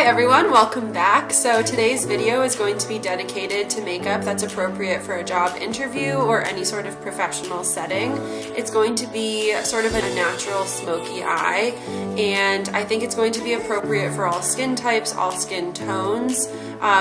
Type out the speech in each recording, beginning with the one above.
Hi everyone, welcome back. So today's video is going to be dedicated to makeup that's appropriate for a job interview or any sort of professional setting. It's going to be sort of a natural smoky eye, and I think it's going to be appropriate for all skin types, all skin tones.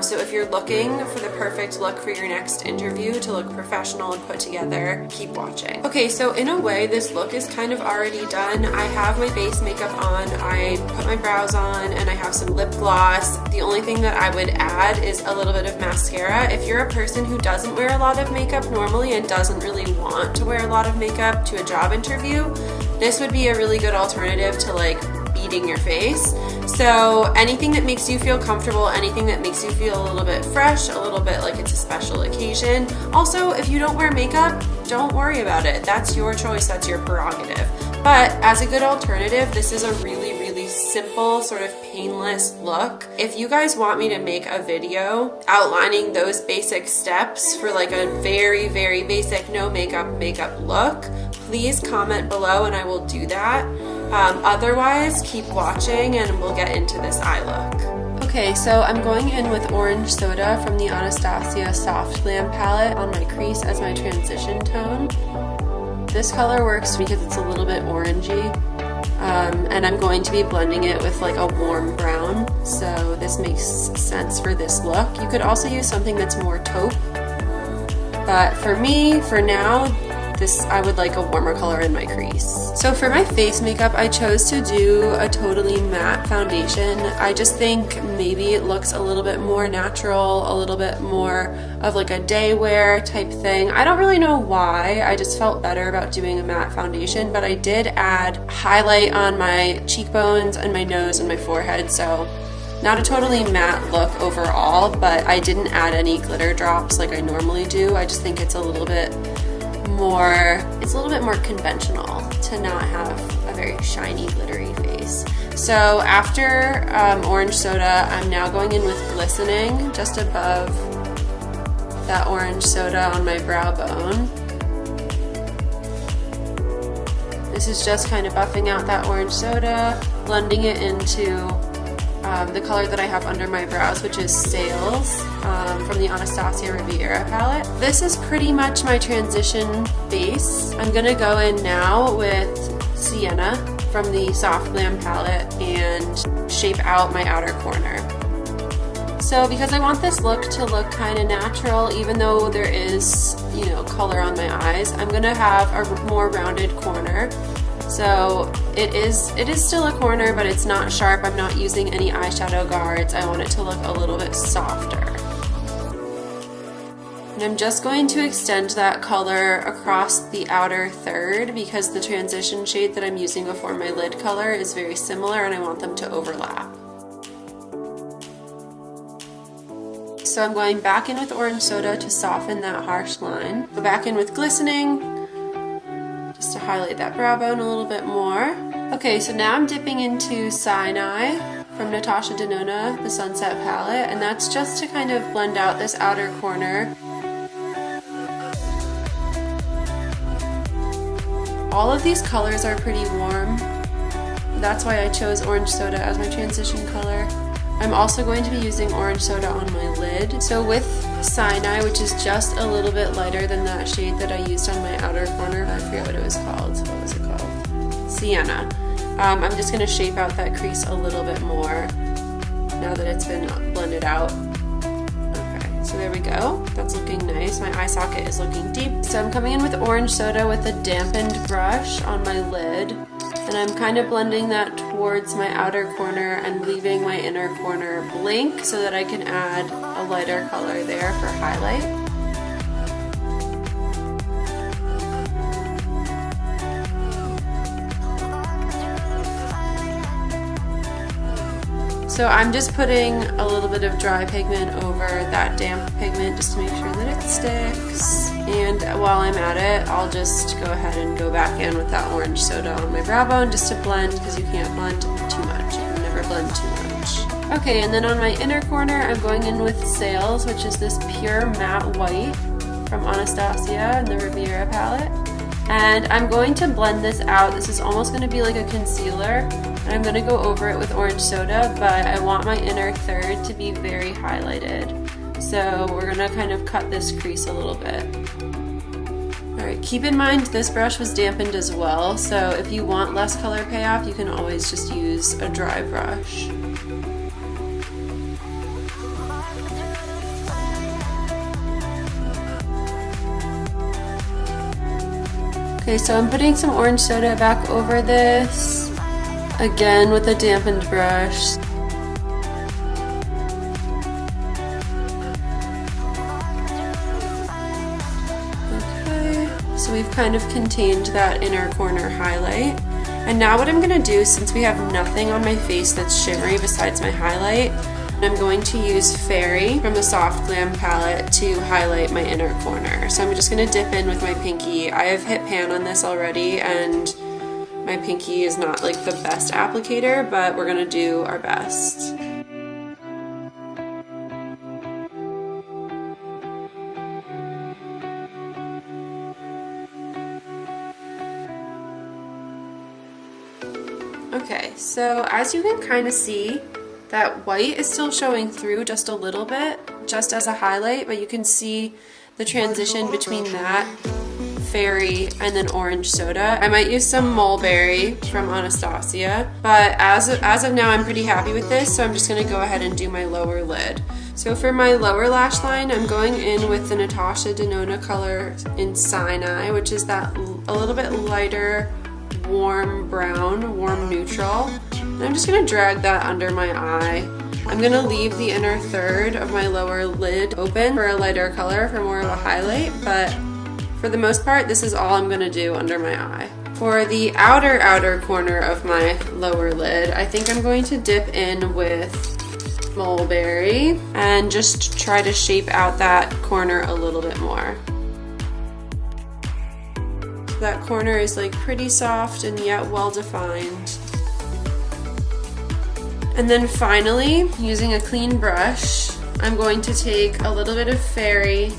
So if you're looking for the perfect look for your next interview to look professional and put together, keep watching. Okay, so in a way this look is kind of already done. I have my base makeup on, I put my brows on, and I have some lip gloss. The only thing that I would add is a little bit of mascara. If you're a person who doesn't wear a lot of makeup normally and doesn't really want to wear a lot of makeup to a job interview, this would be a really good alternative to like beating your face. So anything that makes you feel comfortable, anything that makes you feel a little bit fresh, a little bit like it's a special occasion. Also, if you don't wear makeup, don't worry about it. That's your choice, that's your prerogative. But as a good alternative, this is a really simple, sort of painless look. If you guys want me to make a video outlining those basic steps for like a very basic no makeup look, please comment below and I will do that. Otherwise, keep watching and we'll get into this eye look. Okay, so I'm going in with Orange Soda from the Anastasia Soft Glam palette on my crease as my transition tone. This color works because it's a little bit orangey, and I'm going to be blending it with like a warm brown, so this makes sense for this look. You could also use something that's more taupe, but for me, for now, I would like a warmer color in my crease. So for my face makeup, I chose to do a totally matte foundation. I just think maybe it looks a little bit more natural, a little bit more of like a day wear type thing. I don't really know why, I just felt better about doing a matte foundation, but I did add highlight on my cheekbones and my nose and my forehead, so not a totally matte look overall, but I didn't add any glitter drops like I normally do. I just think it's a little bit more conventional to not have a very shiny, glittery face. So after Orange Soda, I'm now going in with glistening just above that Orange Soda on my brow bone. This is just kind of buffing out that Orange Soda, blending it into the color that I have under my brows, which is Sails from the Anastasia Riviera palette. This is pretty much my transition base. I'm gonna go in now with Sienna from the Soft Glam palette and shape out my outer corner. So because I want this look to look kind of natural, even though there is, you know, color on my eyes, I'm gonna have a more rounded corner. So it is still a corner, but it's not sharp. I'm not using any eyeshadow guards. I want it to look a little bit softer. And I'm just going to extend that color across the outer third because the transition shade that I'm using before my lid color is very similar and I want them to overlap. So I'm going back in with Orange Soda to soften that harsh line. Go back in with glistening, just to highlight that brow bone a little bit more. Okay, so now I'm dipping into Sinai from Natasha Denona, the Sunset palette, and that's just to kind of blend out this outer corner. All of these colors are pretty warm. That's why I chose Orange Soda as my transition color. I'm also going to be using Orange Soda on my lid. So with Sinai, which is just a little bit lighter than that shade that I used on my outer corner, I forget what it was called. What was it called? Sienna. I'm just going to shape out that crease a little bit more now that it's been blended out. Okay, so there we go. That's looking nice. My eye socket is looking deep. So I'm coming in with Orange Soda with a dampened brush on my lid, and I'm kind of blending that towards my outer corner and leaving my inner corner blank so that I can add a lighter color there for highlight. So I'm just putting a little bit of dry pigment over that damp pigment just to make sure that it sticks. And while I'm at it, I'll just go ahead and go back in with that Orange Soda on my brow bone just to blend, because you can't blend too much. You can never blend too much. Okay, and then on my inner corner, I'm going in with Sails, which is this pure matte white from Anastasia in the Riviera palette. And I'm going to blend this out. This is almost going to be like a concealer, And I'm going to go over it with orange soda, but I want my inner third to be very highlighted. So we're going to kind of cut this crease a little bit. Alright, keep in mind this brush was dampened as well, so if you want less color payoff, you can always just use a dry brush. Okay, so I'm putting some orange soda back over this, again with a dampened brush. Okay, so we've kind of contained that inner corner highlight. And now what I'm going to do, since we have nothing on my face that's shimmery besides my highlight, I'm going to use Fairy from the Soft Glam palette to highlight my inner corner. So I'm just going to dip in with my pinky. I have hit pan on this already and my pinky is not like the best applicator, but we're going to do our best. Okay, so as you can kind of see, that white is still showing through just a little bit, just as a highlight, but you can see the transition between that, Fairy, and then orange soda. I might use some mulberry from Anastasia, but as of now, I'm pretty happy with this, so I'm just gonna go ahead and do my lower lid. So for my lower lash line, I'm going in with the Natasha Denona color in Sinai, which is that a little bit lighter, warm brown, warm neutral. And I'm just going to drag that under my eye. I'm going to leave the inner third of my lower lid open for a lighter color for more of a highlight, but for the most part, this is all I'm going to do under my eye. For the outer corner of my lower lid, I think I'm going to dip in with mulberry and just try to shape out that corner a little bit more. So that corner is like pretty soft and yet well defined. And then finally, using a clean brush, I'm going to take a little bit of Fairy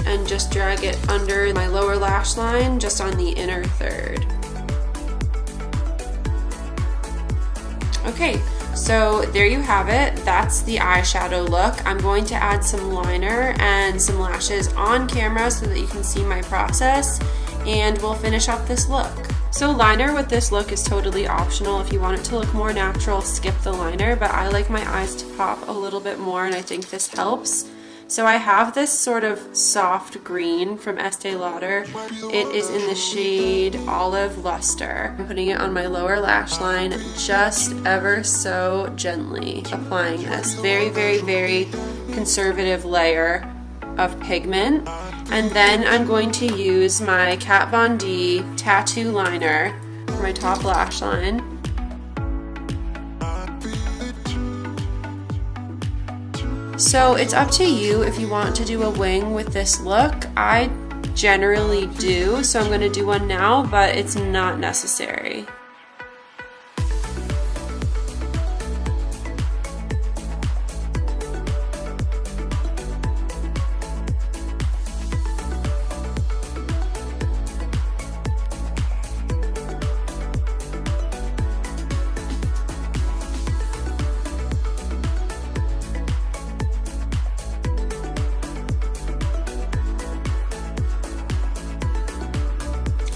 and just drag it under my lower lash line, just on the inner third. Okay, so there you have it. That's the eyeshadow look. I'm going to add some liner and some lashes on camera so that you can see my process, and we'll finish up this look. So liner with this look is totally optional. If you want it to look more natural, skip the liner, but I like my eyes to pop a little bit more, and I think this helps. So I have this sort of soft green from Estee Lauder. It is in the shade Olive Luster. I'm putting it on my lower lash line, just ever so gently applying this. Very, very, very conservative layer of pigment. And then I'm going to use my Kat Von D tattoo liner for my top lash line. So it's up to you if you want to do a wing with this look. I generally do, so I'm going to do one now, but it's not necessary.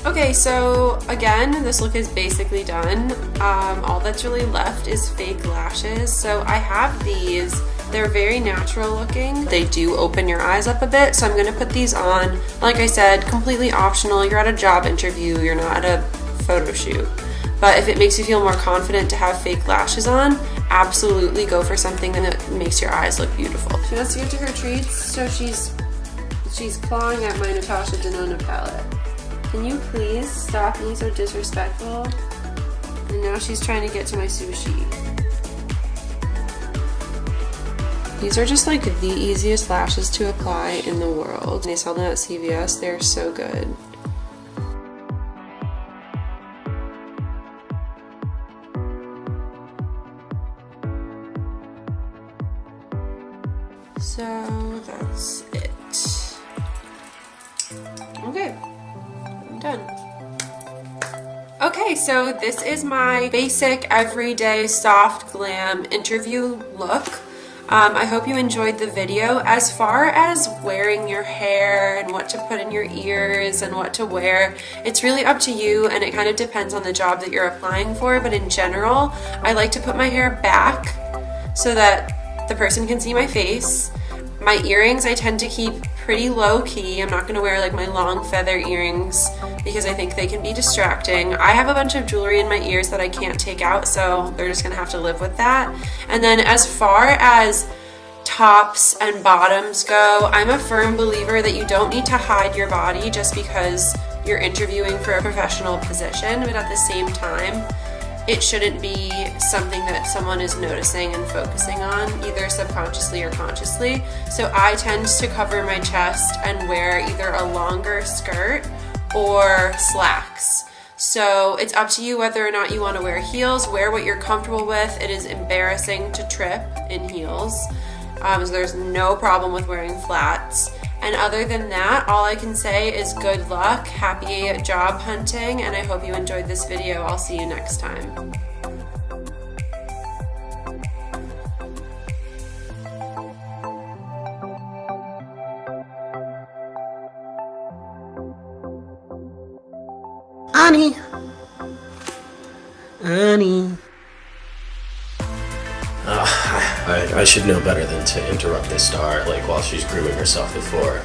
Okay, so again, this look is basically done. All that's really left is fake lashes. So I have these. They're very natural looking. They do open your eyes up a bit, so I'm gonna put these on. Like I said, completely optional. You're at a job interview, you're not at a photo shoot. But if it makes you feel more confident to have fake lashes on, absolutely go for something that makes your eyes look beautiful. She wants to get to her treats, so she's clawing at my Natasha Denona palette. Can you please stop being so disrespectful? And now she's trying to get to my sushi. These are just like the easiest lashes to apply in the world. They sell them at CVS, they're so good. So that's it. Okay. Done. Okay, Okay, so this is my basic everyday soft glam interview look. I hope you enjoyed the video. As far as wearing your hair and what to put in your ears and what to wear, it's really up to you, and it kind of depends on the job that you're applying for. But in general, I like to put my hair back so that the person can see my face. My earrings I tend to keep pretty low key. I'm not going to wear like my long feather earrings because I think they can be distracting. I have a bunch of jewelry in my ears that I can't take out, so they're just going to have to live with that. And then as far as tops and bottoms go, I'm a firm believer that you don't need to hide your body just because you're interviewing for a professional position, but at the same time, it shouldn't be something that someone is noticing and focusing on, either subconsciously or consciously. So I tend to cover my chest and wear either a longer skirt or slacks. So it's up to you whether or not you want to wear heels. Wear what you're comfortable with. It is embarrassing to trip in heels. So there's no problem with wearing flats. And other than that, all I can say is good luck, happy job hunting, and I hope you enjoyed this video. I'll see you next time. Annie. Annie. I should know better than to interrupt the star like while she's grooming herself before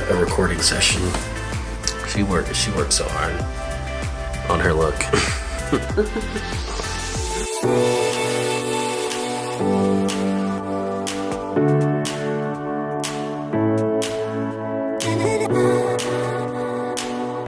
a recording session. She worked so hard on her look.